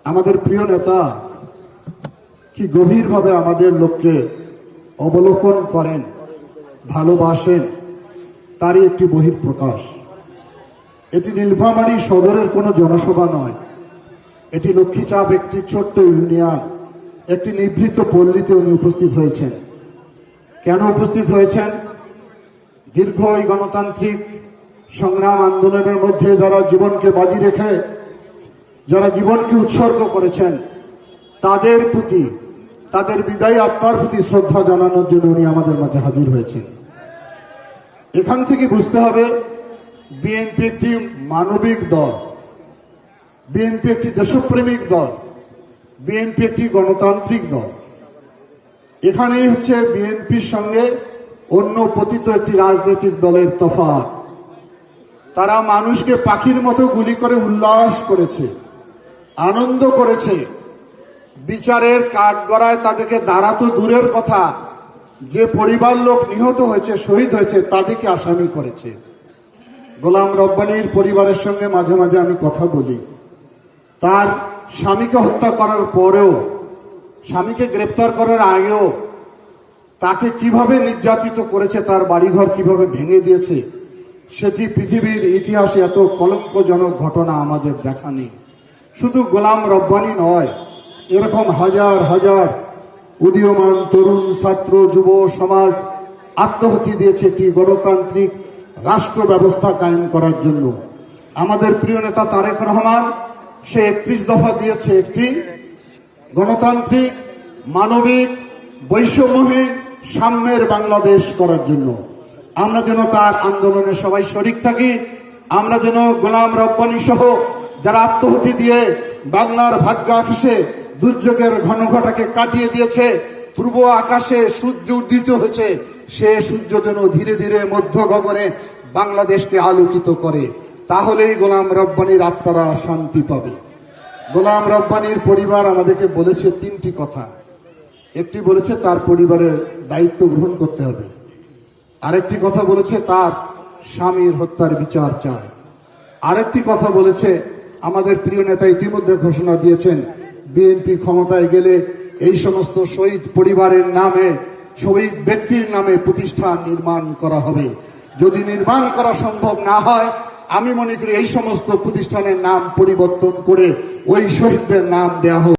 আমাদের প্রিয় নেতা কি গভীরভাবে আমাদের লোককে অবলোকন করেন, ভালোবাসেন, তারই একটি বহিঃপ্রকাশ। এটি নীলফামারী সদরের কোনো জনসভা নয়, এটি লক্ষ্মীচাপ একটি ছোট্ট ইউনিয়ন, একটি নিভৃত পল্লীতে উনি উপস্থিত হয়েছেন। কেন উপস্থিত হয়েছেন? দীর্ঘ এই গণতান্ত্রিক সংগ্রাম আন্দোলনের মধ্যে যারা জীবনকে বাজি রেখে, যারা জীবনকে উৎসর্গ করেছেন, তাদের প্রতি, তাদের বিদায়ী আত্মার প্রতি শ্রদ্ধা জানানোর জন্য উনি আমাদের মাঝে হাজির হয়েছেন। এখান থেকে বুঝতে হবে বিএনপি একটি মানবিক দল, বিএনপি একটি দেশপ্রেমিক দল, বিএনপি একটি গণতান্ত্রিক দল। এখানেই হচ্ছে বিএনপির সঙ্গে অন্য পতিত একটি রাজনৈতিক দলের তফাৎ। তারা মানুষকে পাখির মতো গুলি করে উল্লাস করেছে, আনন্দ করেছে। বিচারের কাঠগড়ায় তাদেরকে দাঁড়াতো দূরের কথা, যে পরিবার লোক নিহত হয়েছে, শহীদ হয়েছে, তাদেরকে আসামি করেছে। গোলাম রব্বানীর পরিবারের সঙ্গে মাঝে মাঝে আমি কথা বলি। তার স্বামীকে হত্যা করার পরেও, স্বামীকে গ্রেপ্তার করার আগেও তাকে কিভাবে নির্যাতিত করেছে, তার বাড়িঘর কিভাবে ভেঙে দিয়েছে, সেটি পৃথিবীর ইতিহাসে এত কলঙ্কজনক ঘটনা আমাদের দেখা নেই। শুধু গোলাম রব্বানী নয়, এরকম হাজার হাজার উদীয়মান তরুণ, ছাত্র, যুব সমাজ আত্মহতি দিয়েছে একটি গণতান্ত্রিক রাষ্ট্র ব্যবস্থা কায়েম করার জন্য। আমাদের প্রিয় নেতা তারেক রহমান সে 31 দফা দিয়েছে একটি গণতান্ত্রিক, মানবিক, বৈষম্যহীন, সাম্যের বাংলাদেশ করার জন্য। আমরা যেন তার আন্দোলনে সবাই শরিক থাকি। আমরা যেন গোলাম রব্বানী সহ যারা আত্মহতি দিয়ে বাংলার ভাগ্য আকাশে দুর্যোগের ঘনঘটাকে কাটিয়ে দিয়েছে, পূর্ব আকাশে সূর্য উদিত হয়েছে, সে সূর্য যেন ধীরে ধীরে মধ্য গগনে বাংলাদেশকে আলোকিত করে। তাহলেই গোলাম রব্বানীর আত্মারা শান্তি পাবে। গোলাম রব্বানীর পরিবার আমাদেরকে বলেছে 3টি কথা। একটি বলেছে তার পরিবারের দায়িত্ব গ্রহণ করতে হবে, আরেকটি কথা বলেছে তার স্বামীর হত্যার বিচার চায়, আরেকটি কথা বলেছে আমাদের প্রিয় নেতা ইতিমধ্যে ঘোষণা দিয়েছেন বিএনপি ক্ষমতায় গেলে এই সমস্ত শহীদ পরিবারের নামে, শহীদ ব্যক্তির নামে প্রতিষ্ঠান নির্মাণ করা হবে। যদি নির্মাণ করা সম্ভব না হয়, আমি মনে করি এই সমস্ত প্রতিষ্ঠানের নাম পরিবর্তন করে ওই শহীদদের নাম দেয়া হোক।